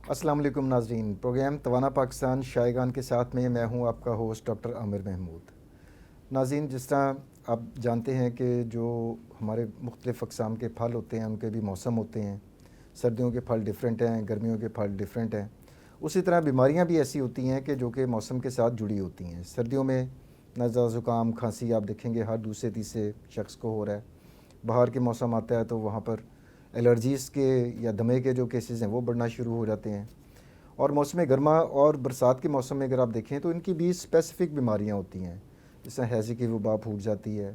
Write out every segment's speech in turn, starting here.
السلام علیکم ناظرین، پروگرام توانا پاکستان شائقان کے ساتھ میں ہوں آپ کا ہوسٹ ڈاکٹر عامر محمود۔ ناظرین، جس طرح آپ جانتے ہیں کہ جو ہمارے مختلف اقسام کے پھل ہوتے ہیں ان کے بھی موسم ہوتے ہیں، سردیوں کے پھل ڈیفرنٹ ہیں، گرمیوں کے پھل ڈیفرنٹ ہیں، اسی طرح بیماریاں بھی ایسی ہوتی ہیں کہ جو کہ موسم کے ساتھ جڑی ہوتی ہیں۔ سردیوں میں نزلہ زکام کھانسی آپ دیکھیں گے ہر دوسرے تیسرے شخص کو ہو رہا ہے۔ باہر کے موسم آتا ہے تو وہاں پر الرجیز کے یا دمے کے جو کیسز ہیں وہ بڑھنا شروع ہو جاتے ہیں۔ اور موسم گرما اور برسات کے موسم میں اگر آپ دیکھیں تو ان کی بھی اسپیسیفک بیماریاں ہوتی ہیں، جس طرح ہیضے کی وبا پھوٹ جاتی ہے۔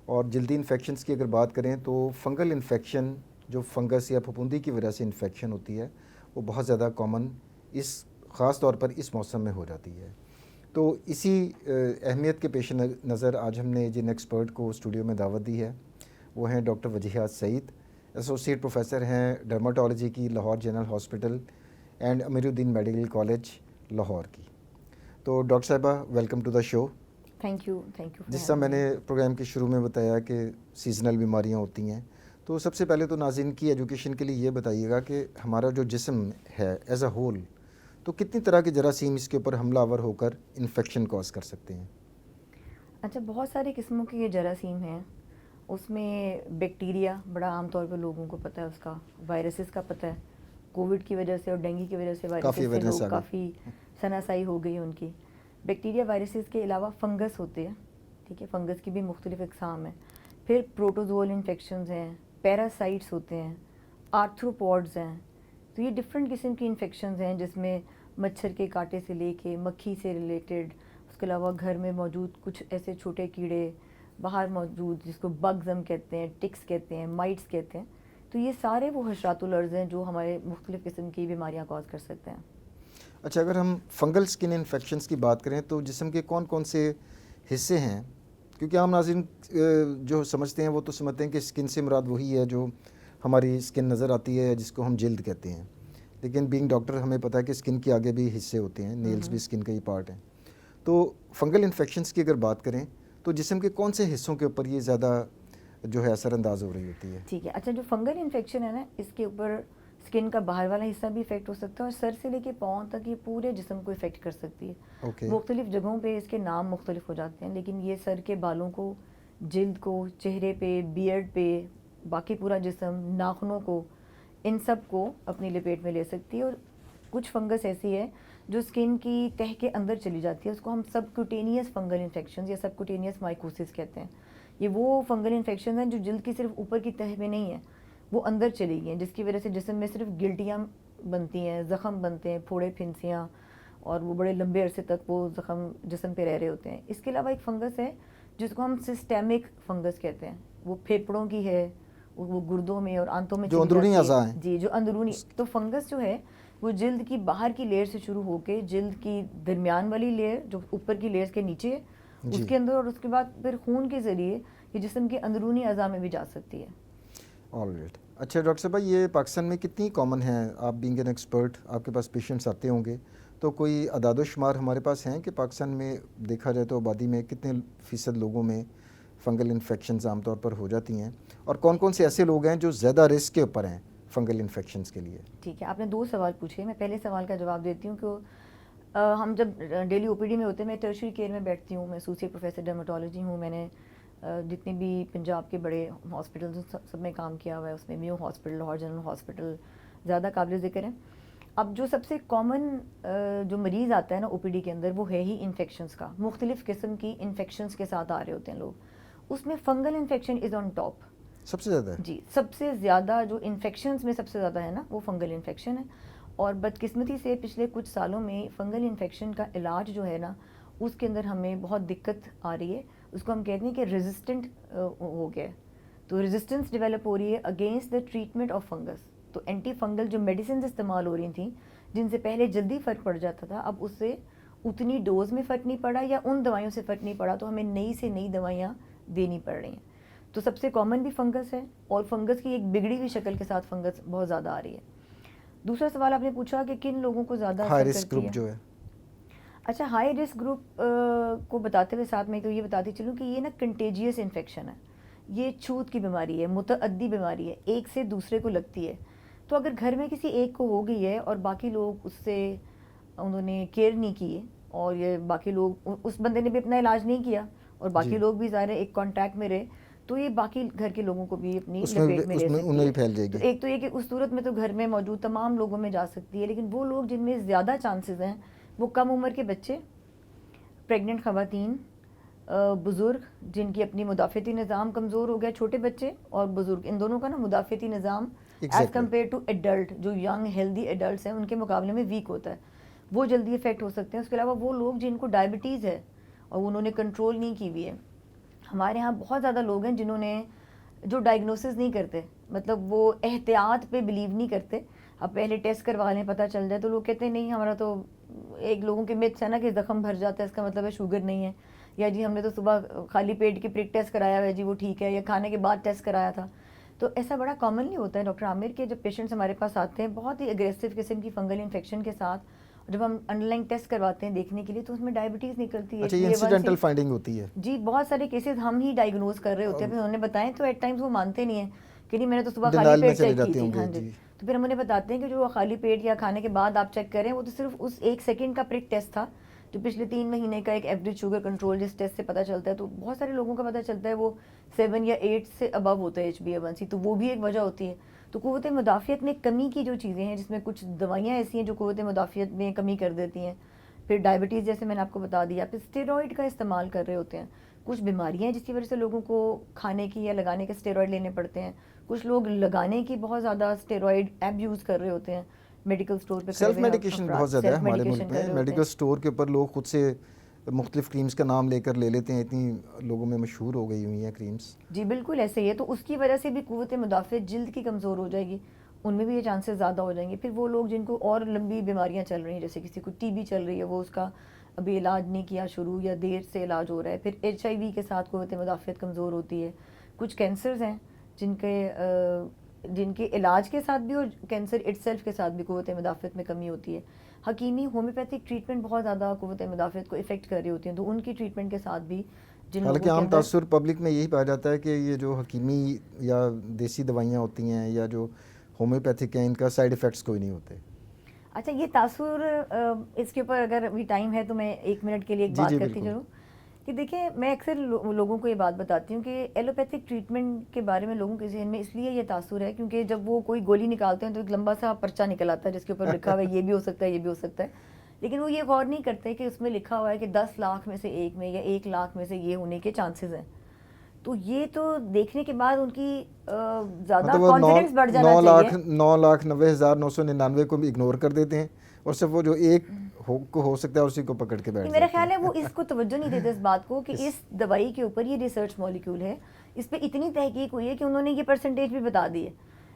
اور جلدی انفیکشنز کی اگر بات کریں تو فنگل انفیکشن جو فنگس یا پھپھوندی کی وجہ سے انفیکشن ہوتی ہے وہ بہت زیادہ کامن خاص طور پر اس موسم میں ہو جاتی ہے۔ تو اسی اہمیت کے پیش نظر آج ہم نے جن ایکسپرٹ کو اسٹوڈیو میں دعوت دی ہے وہ ہیں doctor Wajihat Saeed, associate professor ہیں ڈرماٹولوجی کی Lahore general hospital and Ameer Uddin medical college Lahore کی۔ تو ڈاکٹر صاحبہ welcome to the show. Thank you جس طرح میں نے پروگرام کے شروع میں بتایا کہ سیزنل بیماریاں ہوتی ہیں، تو سب سے پہلے تو ناظرین کی ایجوکیشن کے لیے یہ بتائیے گا کہ ہمارا جو جسم ہے ایز اے ہول تو کتنی طرح کے جراثیم اس کے اوپر حملہ آور ہو کر انفیکشن کاز کر سکتے ہیں؟ اچھا، بہت سارے قسموں کے یہ جراثیم ہیں۔ اس میں بیکٹیریا بڑا عام طور پہ لوگوں کو پتہ ہے، اس کا وائرسز کا پتہ ہے۔ کووڈ کی وجہ سے اور ڈینگی کی وجہ سے کافی وائرسز سے awareness لوگ آ گئی۔ کافی شناسائی ہو گئی ان کی۔ بیکٹیریا وائرسز کے علاوہ فنگس ہوتے ہیں، ٹھیک ہے، فنگس کی بھی مختلف اقسام ہیں۔ پھر پروٹوزول انفیکشنز ہیں، پیراسائٹس ہوتے ہیں، آرتھروپوڈز ہیں۔ تو یہ ڈفرینٹ قسم کی انفیکشنز ہیں جس میں مچھر کے کاٹے سے لے کے مکھی سے ریلیٹڈ، اس کے علاوہ گھر میں موجود کچھ ایسے چھوٹے کیڑے، باہر موجود جس کو بگز ہم کہتے ہیں، ٹکس کہتے ہیں، مائٹس کہتے ہیں۔ تو یہ سارے وہ حشرات الارض ہیں جو ہمارے مختلف قسم کی بیماریاں کاز کر سکتے ہیں۔ اچھا، اگر ہم فنگل سکن انفیکشنز کی بات کریں تو جسم کے کون کون سے حصے ہیں؟ کیونکہ عام ناظرین جو سمجھتے ہیں وہ تو سمجھتے ہیں کہ سکن سے مراد وہی ہے جو ہماری سکن نظر آتی ہے جس کو ہم جلد کہتے ہیں، لیکن بینگ ڈاکٹر ہمیں پتہ ہے کہ سکن کے آگے بھی حصے ہوتے ہیں، نیلز بھی سکن کا ہی پارٹ ہیں۔ تو فنگل انفیکشنز کی اگر بات کریں تو جسم کے کون سے حصوں کے اوپر یہ زیادہ جو ہے اثر انداز ہو رہی ہوتی ہے؟ ٹھیک ہے، اچھا، جو فنگل انفیکشن ہے نا، اس کے اوپر اسکن کا باہر والا حصہ بھی افیکٹ ہو سکتا ہے اور سر سے لے کے پاؤں تک یہ پورے جسم کو افیکٹ کر سکتی ہے۔ اوکے، مختلف جگہوں پہ اس کے نام مختلف ہو جاتے ہیں، لیکن یہ سر کے بالوں کو، جلد کو، چہرے پہ، بیئرڈ پہ، باقی پورا جسم، ناخنوں کو، ان سب کو اپنی لپیٹ میں لے سکتی ہے۔ اور کچھ فنگس ایسی ہے جو اسکن کی تہہ کے اندر چلی جاتی ہے، اس کو ہم سب کوٹینیس فنگل انفیکشن یا سب کوٹینیس مائکوسس کہتے ہیں۔ یہ وہ فنگل انفیکشن ہیں جو جلد کی صرف اوپر کی تہہ میں نہیں ہے، وہ اندر چلی گئی ہیں، جس کی وجہ سے جسم میں صرف گلٹیاں بنتی ہیں، زخم بنتے ہیں، پھوڑے پھنسیاں، اور وہ بڑے لمبے عرصے تک وہ زخم جسم پہ رہ رہے ہوتے ہیں۔ اس کے علاوہ ایک فنگس ہے جس کو ہم سسٹیمک فنگس کہتے ہیں، وہ پھیپھڑوں کی ہے، وہ گردوں میں اور آنتوں میں جو چلی اندرونی جاتی اعضاء ہے۔ ہیں۔ جی، جو اندرونی، تو فنگس جو ہے وہ جلد کی باہر کی لیئر سے شروع ہو کے جلد کی درمیان والی لیئر جو اوپر کی لیئرز کے نیچے ہے اس کے اندر، اور اس کے بعد پھر خون کے ذریعے یہ جسم کے اندرونی اعضاء میں بھی جا سکتی ہے۔ All right. اچھا ڈاکٹر صاحب، یہ پاکستان میں کتنی کامن ہیں؟ آپ بینگ این ایکسپرٹ، آپ کے پاس پیشنٹس آتے ہوں گے، تو کوئی اعداد و شمار ہمارے پاس ہیں کہ پاکستان میں دیکھا جائے تو آبادی میں کتنے فیصد لوگوں میں فنگل انفیکشنز عام طور پر ہو جاتی ہیں، اور کون کون سے ایسے لوگ ہیں جو زیادہ رسک کے اوپر ہیں فنگل انفیکشنز کے لیے؟ ٹھیک ہے، آپ نے دو سوال پوچھے، میں پہلے سوال کا جواب دیتی ہوں کہ ہم جب ڈیلی او پی ڈی میں ہوتے ہیں، میں ٹرشری کیئر میں بیٹھتی ہوں، میں ایسوسیٹ پروفیسر ڈرماٹولوجی ہوں، میں نے جتنے بھی پنجاب کے بڑے ہاسپٹلز سب میں کام کیا ہوا ہے، اس میں میو ہاسپٹل، لاہور جنرل ہاسپٹل زیادہ قابل ذکر ہیں۔ اب جو سب سے کامن جو مریض آتا ہے نا او پی ڈی کے اندر، وہ ہے ہی انفیکشنز کا، مختلف قسم کی انفیکشنز کے ساتھ آ رہے ہوتے ہیں لوگ، اس میں fungal infection is on top, سب سے زیادہ ہے؟ جی، سب سے زیادہ جو انفیکشنز میں سب سے زیادہ ہے نا وہ فنگل انفیکشن ہے۔ اور بدقسمتی سے پچھلے کچھ سالوں میں فنگل انفیکشن کا علاج جو ہے نا اس کے اندر ہمیں بہت دقت آ رہی ہے، اس کو ہم کہتے ہیں کہ ریزسٹنٹ ہو گیا ہے، تو ریزسٹنس ڈیولپ ہو رہی ہے against the treatment of fungus. تو اینٹی فنگل جو میڈیسنز استعمال ہو رہی تھیں جن سے پہلے جلدی فرق پڑ جاتا تھا، اب اس سے اتنی ڈوز میں فرق نہیں پڑا یا ان دوائیوں سے فرق نہیں پڑا، تو ہمیں نئی سے نئی دوائیاں دینی پڑ رہی ہیں۔ تو سب سے کامن بھی فنگس ہے، اور فنگس کی ایک بگڑی ہوئی شکل کے ساتھ فنگس بہت زیادہ آ رہی ہے۔ دوسرا سوال آپ نے پوچھا کہ کن لوگوں کو زیادہ ہائی اثر رسک کرتی گروپ ہے۔ جو ہے؟ اچھا، ہائی رسک گروپ کو بتاتے ہوئے ساتھ میں تو یہ بتاتی چلوں کہ یہ نا کنٹیجیس انفیکشن ہے، یہ چھوت کی بیماری ہے، متعدی بیماری ہے، ایک سے دوسرے کو لگتی ہے۔ تو اگر گھر میں کسی ایک کو ہو گئی ہے اور باقی لوگ اس سے انہوں نے کیئر نہیں کی ہے اور یہ باقی لوگ اس بندے نے بھی اپنا علاج نہیں کیا اور باقی لوگ بھی ظاہر ہے ایک کانٹیکٹ میں رہے تو یہ باقی گھر کے لوگوں کو بھی اپنی لپیٹ میں لے سکتی ہے. تو ایک تو یہ کہ اس صورت میں تو گھر میں موجود تمام لوگوں میں جا سکتی ہے, لیکن وہ لوگ جن میں زیادہ چانسز ہیں وہ کم عمر کے بچے, پریگننٹ خواتین, بزرگ جن کی اپنی مدافعتی نظام کمزور ہو گیا, چھوٹے بچے اور بزرگ, ان دونوں کا نا مدافعتی نظام ایز کمپیئر ٹو ایڈلٹ جو ینگ ہیلدی ایڈلٹس ہیں ان کے مقابلے میں ویک ہوتا ہے, وہ جلدی افیکٹ ہو سکتے ہیں. اس کے علاوہ وہ لوگ جن کو ڈائبٹیز ہے اور انہوں نے کنٹرول نہیں کی ہوئی ہے. ہمارے ہاں بہت زیادہ لوگ ہیں جنہوں نے جو ڈائگنوسس نہیں کرتے, مطلب وہ احتیاط پہ بلیو نہیں کرتے, اب پہلے ٹیسٹ کروا لیں پتہ چل جائے, تو لوگ کہتے ہیں نہیں ہمارا تو ایک لوگوں کے متس ہے نا کہ زخم بھر جاتا ہے اس کا مطلب ہے شوگر نہیں ہے, یا جی ہم نے تو صبح خالی پیٹ کی پرک ٹیسٹ کرایا ہوا ہے جی وہ ٹھیک ہے, یا کھانے کے بعد ٹیسٹ کرایا تھا. تو ایسا بڑا کامنلی ہوتا ہے ڈاکٹر عامر کے جب پیشنٹس ہمارے پاس آتے ہیں بہت ہی اگریسو قسم کی فنگل انفیکشن کے ساتھ, جب ہم انڈر لائن ٹیسٹ کرواتے ہیں دیکھنے کے لیے تو اس میں ڈائبٹیز نکلتی ہے. اچھا, یہ انسیڈنٹل فائنڈنگ ہوتی ہے جی, بہت سارے کیسز ہم ہی ڈائگنوز کر رہے ہوتے ہیں, پھر انہوں نے بتائیں تو ایٹ ٹائمز وہ مانتے نہیں ہیں کہ نہیں میں نے تو صبح خالی پیٹ چیک کی تھی. ہاں جی, تو پھر ہم انہیں بتاتے ہیں کہ جو خالی پیٹ یا کھانے کے بعد آپ چیک کریں وہ تو صرف اس 1 سیکنڈ کا پرک ٹیسٹ تھا جو پچھلے 3 مہینے کا ایک ایوریج شوگر کنٹرول جس ٹیسٹ سے پتہ چلتا ہے. تو بہت سارے لوگوں کا پتہ چلتا ہے وہ 7 یا 8 سے ابو ہوتا ہے HbA1c, تو وہ بھی ایک وجہ ہوتی ہے. تو قوت مدافعت میں کمی کی جو چیزیں ہیں جس میں کچھ دوائیاں ایسی ہیں جو قوت مدافعت میں کمی کر دیتی ہیں, پھر ڈائبٹیز جیسے میں نے آپ کو بتا دیا, پھر اسٹیرائڈ کا استعمال کر رہے ہوتے ہیں, کچھ بیماریاں ہیں جس کی وجہ سے لوگوں کو کھانے کی یا لگانے کے اسٹیرائڈ لینے پڑتے ہیں, کچھ لوگ لگانے کی بہت زیادہ اسٹیرائڈ ایب یوز کر رہے ہوتے ہیں میڈیکل سٹور پہ. سیلف میڈیکیشن بہت زیادہ ہے ہمارے ملک میں, میڈیکل سٹور کے اوپر لوگ خود سے مختلف کریمز کا نام لے کر لے لیتے ہیں, اتنی لوگوں میں مشہور ہو گئی ہوئی ہیں کریمز. جی بالکل ایسے ہی ہے, تو اس کی وجہ سے بھی قوت مدافعت جلد کی کمزور ہو جائے گی, ان میں بھی یہ چانسز زیادہ ہو جائیں گے. پھر وہ لوگ جن کو اور لمبی بیماریاں چل رہی ہیں, جیسے کسی کو TB چل رہی ہے, وہ اس کا ابھی علاج نہیں کیا شروع یا دیر سے علاج ہو رہا ہے, پھر HIV کے ساتھ قوت مدافعت کمزور ہوتی ہے. کچھ کینسرز ہیں جن کے علاج کے ساتھ بھی اور کینسر اٹ سیلف کے ساتھ بھی قوت مدافعت میں کمی ہوتی ہے. حکیمی ہومیوپیتھک ٹریٹمنٹ بہت زیادہ قوت مدافعت کو افیکٹ کر رہی ہوتی ہیں, تو ان کی ٹریٹمنٹ کے ساتھ بھی حالانکہ عام تاثر پبلک میں یہی پایا جاتا ہے کہ یہ جو حکیمی یا دیسی دوائیاں ہوتی ہیں یا جو ہومیوپیتھک ہیں ان کا سائیڈ ایفیکٹس کوئی نہیں ہوتے. اچھا, یہ تاثر اس کے اوپر اگر ابھی ٹائم ہے تو میں 1 منٹ کے لیے ایک بات کرتی چلوں کہ دیکھیں میں اکثر لوگوں کو یہ بات بتاتی ہوں کہ ایلوپیتھک ٹریٹمنٹ کے بارے میں لوگوں کے ذہن میں اس لیے یہ تاثر ہے کیونکہ جب وہ کوئی گولی نکالتے ہیں تو ایک لمبا سا پرچہ نکل آتا ہے جس کے اوپر لکھا ہوا ہے یہ بھی ہو سکتا ہے یہ بھی ہو سکتا ہے, لیکن وہ یہ غور نہیں کرتے کہ اس میں لکھا ہوا ہے کہ 10 لاکھ میں سے 1 میں یا 1 لاکھ میں سے یہ ہونے کے چانسز ہیں. تو یہ تو دیکھنے کے بعد ان کی زیادہ کانفیڈنس بڑھ جانا چاہیے. 9,90,999 کو بھی اگنور کر دیتے ہیں اور صرف وہ جو ایک ہو سکتا ہے اسی کو پکڑ کے بیٹھ. میرا خیال ہے وہ اس کو توجہ نہیں دیتے اس بات کو کہ اس دوائی کے اوپر یہ ریسرچ مالیکیول ہے, اس پہ اتنی تحقیق ہوئی ہے کہ انہوں نے یہ پرسنٹیج بھی بتا دی ہے,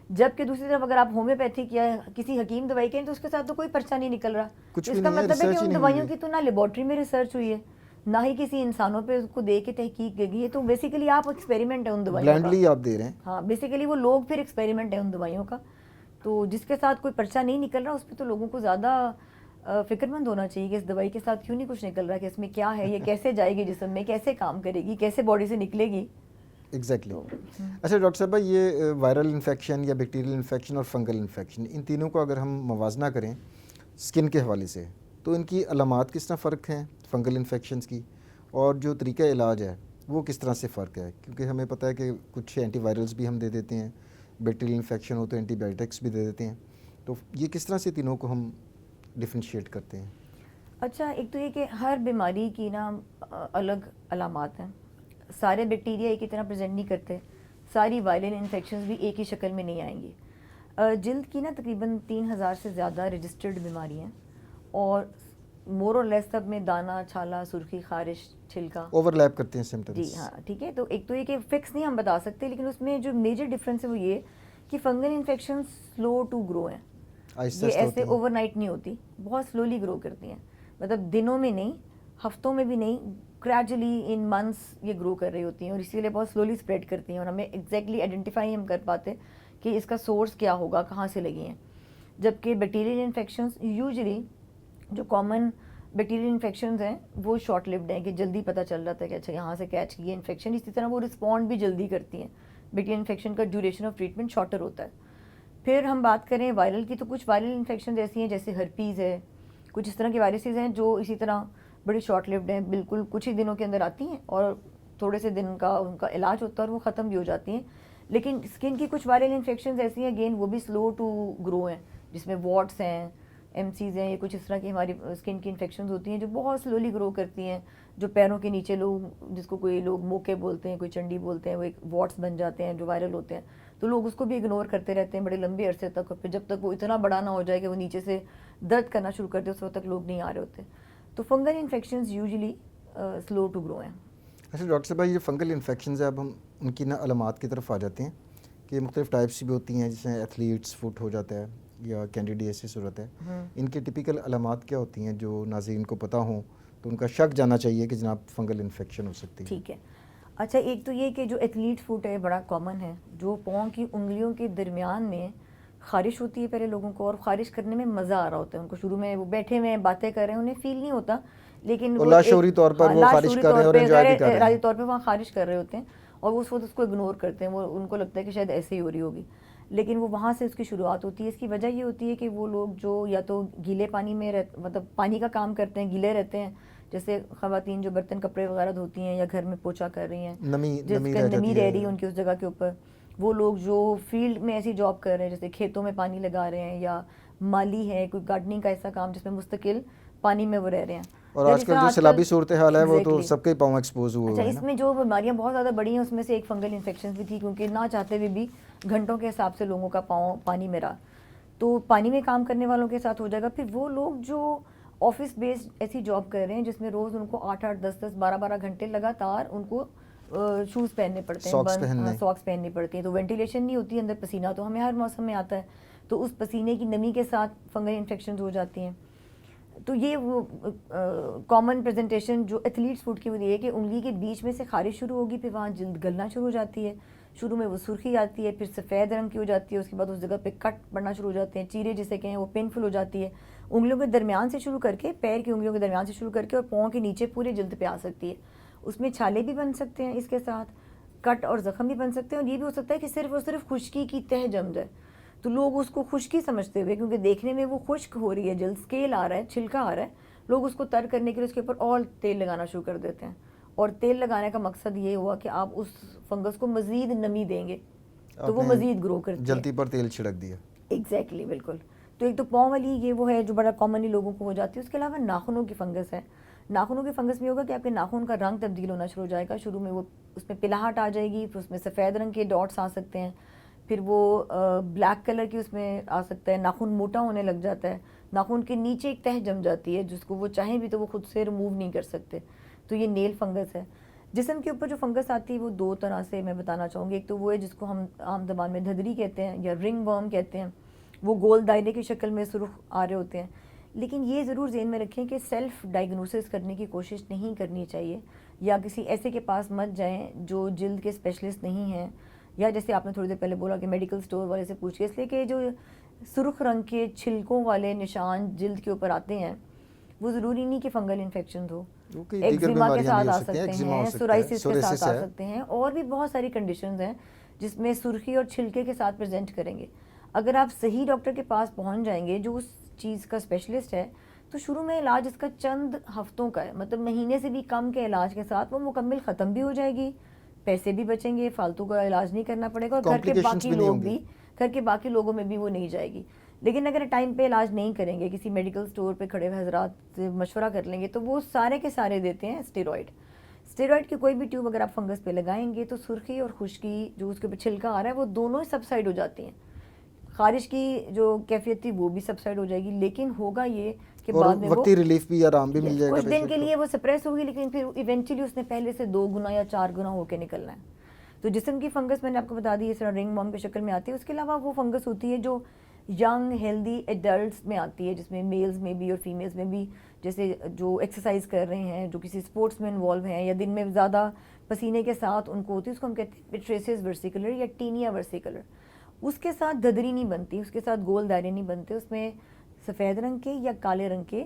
جبکہ دوسری طرف اگر آپ ہومیوپیتھک یا کسی حکیم دوائی کہیں تو اس کے ساتھ تو کوئی پرچہ نہیں نکل رہا. اس کا مطلب ہے کہ ان دوائیوں کی تو نہ لیبارٹری میں ریسرچ ہوئی ہے نہ ہی کسی انسانوں پہ اس کو دے کے تحقیق کی گئی ہے, تو بیسیکلی آپ ایکسپیریمنٹ ہے ان دوائیوں کا, بلائنڈلی آپ دے رہے ہیں. ہاں بیسیکلی وہ لوگ پھر ایکسپیریمنٹ ہے ان دوائیوں کا, تو جس کے ساتھ کوئی پرچہ نہیں نکل رہا اس پہ تو لوگوں کو زیادہ فکر مند ہونا چاہیے کہ اس دوائی کے ساتھ کیوں نہیں کچھ نکل رہا, کہ اس میں کیا ہے, یہ کیسے جائے گی جسم میں, کیسے کام کرے گی, کیسے باڈی سے نکلے گی. ایگزیکٹلی. اچھا ڈاکٹر صاحبہ, یہ وائرل انفیکشن یا بیکٹیریل انفیکشن اور فنگل انفیکشن ان تینوں کو اگر ہم موازنہ کریں اسکن کے حوالے سے تو ان کی علامات کس طرح فرق ہیں فنگل انفیکشنز کی, اور جو طریقہ علاج ہے وہ کس طرح سے فرق ہے, کیونکہ ہمیں پتہ ہے کہ کچھ اینٹی وائرلز بھی ہم دے دیتے ہیں, بیکٹیریل انفیکشن ہو تو اینٹی بائیوٹکس بھی دے دیتے ہیں, تو یہ کس طرح سے تینوں کو ہم ڈفرینشیٹ کرتے ہیں؟ اچھا, ایک تو یہ کہ ہر بیماری کی نا الگ علامات ہیں, سارے بیکٹیریا ایک ہی طرح پریزنٹ نہیں کرتے, ساری وائرل انفیکشنز بھی ایک ہی شکل میں نہیں آئیں گی. جلد کی نا تقریباً 3000 سے زیادہ رجسٹرڈ بیماری ہیں اور مور اور لیس سب میں دانہ, چھالا, سرخی, خارش, چھلکا اوور لیپ کرتے ہیں سمٹمز. جی ہاں ٹھیک ہے. تو ایک تو یہ کہ فکس نہیں ہم بتا سکتے, لیکن اس میں جو میجر ڈفرینس ہے وہ یہ کہ fungal infection slow to grow ہیں, یہ ایسے اوور نائٹ نہیں ہوتی, بہت سلولی گرو کرتی ہیں, مطلب دنوں میں نہیں, ہفتوں میں بھی نہیں, گریجولی ان منتھس یہ گرو کر رہی ہوتی ہیں اور اسی لیے بہت سلولی اسپریڈ کرتی ہیں اور ہمیں ایگزیکٹلی آئیڈینٹیفائی ہم کر پاتے کہ اس کا سورس کیا ہوگا, کہاں سے لگی ہیں. جبکہ بیکٹیریل انفیکشنز یوزلی جو کامن بیکٹیریل انفیکشنز ہیں وہ شارٹ لیوڈ ہیں کہ جلدی پتہ چل جاتا ہے کہ اچھا یہاں سے کیچ کی ہے انفیکشن, اسی طرح وہ رسپونڈ بھی جلدی کرتی ہیں. بیکٹیریل انفیکشن کا ڈیوریشن آف ٹریٹمنٹ شارٹر ہوتا ہے. پھر ہم بات کریں وائرل کی، تو کچھ وائرل انفیکشنز ایسی ہیں جیسے ہرپیز ہے، کچھ اس طرح کی وائرسز ہیں جو اسی طرح بڑی شارٹ لیوڈ ہیں، بالکل کچھ ہی دنوں کے اندر آتی ہیں اور تھوڑے سے دن کا ان کا علاج ہوتا ہے اور وہ ختم بھی ہو جاتی ہیں. لیکن اسکن کی کچھ وائرل انفیکشنز ایسی ہیں اگین وہ بھی سلو ٹو گرو ہیں، جس میں واٹس ہیں، ایم سیز ہیں، یا کچھ اس طرح کی ہماری اسکن کی انفیکشنز ہوتی ہیں جو بہت سلولی گرو کرتی ہیں، جو پیروں کے نیچے لوگ جس کو کوئی لوگ موکے بولتے ہیں، کوئی چنڈی بولتے ہیں، وہ ایک واٹس بن جاتے ہیں جو وائرل ہوتے ہیں. تو لوگ اس کو بھی اگنور کرتے رہتے ہیں بڑے لمبے عرصے تک، اور پھر جب تک وہ اتنا بڑا نہ ہو جائے کہ وہ نیچے سے درد کرنا شروع کر دے اس وقت تک لوگ نہیں آ رہے ہوتے. تو fungal infections usually slow to grow ہیں. اچھا ڈاکٹر صاحب، یہ فنگل انفیکشنز ہیں، اب ہم ان کی علامات کی طرف آ جاتے ہیں کہ مختلف ٹائپس بھی ہوتی ہیں، جیسے ایتھلیٹس فٹ ہو جاتا ہے یا کینڈیڈیسس ہو جاتا ہے. ان کی ٹپیکل علامات کیا ہوتی ہیں جو ناظرین کو پتہ ہوں تو ان کا شک جانا چاہیے کہ جناب فنگل انفیکشن ہو سکتی ہے؟ ٹھیک ہے. اچھا، ایک تو یہ کہ جو ایتھلیٹ فٹ ہے بڑا کامن ہے، جو پاؤں کی انگلیوں کے درمیان میں خارش ہوتی ہے پہلے لوگوں کو، اور خارش کرنے میں مزہ آ رہا ہوتا ہے ان کو. شروع میں وہ بیٹھے ہوئے ہیں باتیں کر رہے ہیں، انہیں فیل نہیں ہوتا، لیکن وہ لاشعوری طور پر وہ خارش کر رہے ہیں اور انجوائے بھی کر رہے ارادی ہیں. طور پہ وہاں خارش کر رہے ہوتے ہیں اور وہ اس وقت اس کو اگنور کرتے ہیں، وہ ان کو لگتا ہے کہ شاید ایسے ہی ہو رہی ہوگی، لیکن وہ وہاں سے اس کی شروعات ہوتی ہے. اس کی وجہ یہ ہوتی ہے کہ وہ لوگ جو یا تو گیلے پانی میں مطلب پانی کا کام کرتے ہیں، گیلے رہتے ہیں، جیسے خواتین جو برتن کپڑے وغیرہ دھوتی ہیں یا گھر میں پوچھا کر رہی ہیں، جس کا نمی رہ رہی ہے ان کی اس جگہ کے اوپر. وہ لوگ جو فیلڈ میں ایسی جاب کر رہے ہیں، جیسے کھیتوں میں پانی لگا رہے ہیں، یا مالی ہے کوئی گارڈننگ کا ایسا کام جس میں مستقل پانی میں وہ رہ رہے ہیں. اور آج کل جو سیلابی صورتحال ہے وہ تو سب کے پاؤں ایکسپوز ہوئے اچھا، ہیں. اس میں جو بیماریاں بہت زیادہ بڑی ہیں اس میں سے ایک فنگل انفیکشن بھی تھی، کیونکہ نہ چاہتے ہوئے بھی گھنٹوں کے حساب سے لوگوں کا پاؤں پانی میں رہا. تو پانی میں کام کرنے والوں کے ساتھ ہو جائے گا. پھر وہ لوگ جو آفس بیسڈ ایسی جاب کر رہے ہیں جس میں روز ان کو 8-8 10-10 12-12 گھنٹے لگاتار ان کو شوز پہننے پڑتے ہیں، ساکس پہننی پڑتی ہیں، تو وینٹیلیشن نہیں ہوتی اندر، پسینہ تو ہمیں ہر موسم میں آتا ہے، تو اس پسینے کی نمی کے ساتھ فنگل انفیکشنز ہو جاتی ہیں. تو یہ وہ کامن پریزنٹیشن جو ایتھلیٹس فوڈ کی ہوتی ہے کہ انگلی کے بیچ میں سے خارش شروع ہوگی، پھر وہاں جلد گلنا شروع ہو جاتی ہے، شروع میں وہ سرخی آتی ہے، پھر سفید رنگ کی ہو جاتی ہے، اس کے بعد اس جگہ پہ کٹ پڑنا شروع ہو جاتے ہیں، چیرے جسے کہیں وہ پینفل ہو جاتی ہے. انگلیوں کے درمیان سے شروع کر کے، پیر کی انگلیوں کے درمیان سے شروع کر کے اور پاؤں کے نیچے پورے جلد پہ آ سکتی ہے. اس میں چھالے بھی بن سکتے ہیں، اس کے ساتھ کٹ اور زخم بھی بن سکتے ہیں، اور یہ بھی ہو سکتا ہے کہ صرف اور صرف خشکی کی تہ جم جائے. تو لوگ اس کو خشکی سمجھتے ہوئے، کیونکہ دیکھنے میں وہ خشک ہو رہی ہے، جلد اسکیل آ رہا ہے، چھلکا آ رہا ہے، لوگ اس کو تر کرنے کے لیے اس کے اوپر اور تیل لگانا شروع کر دیتے ہیں. اور تیل لگانے کا مقصد یہ ہوا کہ آپ اس فنگس کو مزید نمی دیں گے تو وہ مزید گرو کرتی ہے. جلتی پر تیل چھڑک دیا. ایگزیکٹلی، بالکل. تو ایک تو پاؤں والی یہ وہ ہے جو بڑا کامنلی لوگوں کو ہو جاتی ہے. اس کے علاوہ ناخنوں کی فنگس ہے. ناخنوں کی فنگس میں ہوگا کہ آپ کے ناخن کا رنگ تبدیل ہونا شروع ہو جائے گا. شروع میں وہ اس میں پلاہٹ آ جائے گی، پھر اس میں سفید رنگ کے ڈاٹس آ سکتے ہیں، پھر وہ بلیک کلر کی اس میں آ سکتا ہے، ناخن موٹا ہونے لگ جاتا ہے، ناخن کے نیچے ایک تہ جم جاتی ہے جس کو وہ چاہیں بھی تو وہ خود سے ریموو نہیں کر سکتے. تو یہ نیل فنگس ہے. جسم کے اوپر جو فنگس آتی ہے وہ دو طرح سے میں بتانا چاہوں گی. ایک تو وہ ہے جس کو ہم عام زبان میں دھدری کہتے ہیں یا رنگ ورم کہتے ہیں، وہ گول دائرے کی شکل میں سرخ آ رہے ہوتے ہیں. لیکن یہ ضرور ذہن میں رکھیں کہ سیلف ڈائگنوسس کرنے کی کوشش نہیں کرنی چاہیے، یا کسی ایسے کے پاس مت جائیں جو جلد کے اسپیشلسٹ نہیں ہیں، یا جیسے آپ نے تھوڑی دیر پہلے بولا کہ میڈیکل سٹور والے سے پوچھ کے، اس لیے کہ جو سرخ رنگ کے چھلکوں والے نشان جلد کے اوپر آتے ہیں وہ ضروری نہیں کہ فنگل انفیکشن ہو، ایگزیما کے ساتھ آ سکتے ہیں، سورائسس کے ساتھ آ سکتے ہیں، اور بھی بہت ساری کنڈیشنز ہیں جس میں سرخی اور چھلکے کے ساتھ پریزنٹ کریں گے. اگر آپ صحیح ڈاکٹر کے پاس پہنچ جائیں گے جو اس چیز کا اسپیشلسٹ ہے، تو شروع میں علاج اس کا چند ہفتوں کا ہے، مطلب مہینے سے بھی کم کے علاج کے ساتھ وہ مکمل ختم بھی ہو جائے گی، پیسے بھی بچیں گے، فالتو کا علاج نہیں کرنا پڑے گا، اور گھر کے باقی لوگوں میں بھی وہ نہیں جائے گی. لیکن اگر ٹائم پہ علاج نہیں کریں گے، کسی میڈیکل سٹور پہ کھڑے ہوئے حضرات سے مشورہ کر لیں گے، تو وہ سارے کے سارے دیتے ہیں اسٹیرائڈ کی کوئی بھی ٹیوب اگر آپ فنگس پہ لگائیں گے تو سرخی اور خشکی جو اس کے اوپر چھلکا آ رہا ہے وہ دونوں سبسائڈ ہو جاتی ہیں. خارش کی جو کیفیت تھی وہ بھی سبسائڈ ہو جائے گی، لیکن ہوگا یہ کہ بعد میں وقتی ریلیف بھی، آرام بھی مل جائے گا. کچھ دن کے لیے وہ سپریس ہوگی، لیکن پھر ایونچولی اس نے پہلے سے 2 گنا یا 4 گنا ہو کے نکلنا ہے. تو جسم کی فنگس میں نے آپ کو بتا دی اس طرح رنگ ورم کی شکل میں آتی ہے. اس کے علاوہ وہ فنگس ہوتی ہے جو ینگ ہیلدی ایڈلٹس میں آتی ہے، جس میں میلز میں بھی اور فیمیلز میں بھی، جیسے جو ایکسرسائز کر رہے ہیں، جو کسی سپورٹس میں انوالو ہیں، یا دن میں زیادہ پسینے کے ساتھ ان کو ہوتی ہے، اس کو ہم کہتے ہیں پیٹریسس ورسیکولر یا ٹینیا ورسیکولر. اس کے ساتھ دھدری نہیں بنتی، اس کے ساتھ گول دائرے نہیں بنتے، اس میں سفید رنگ کے یا کالے رنگ کے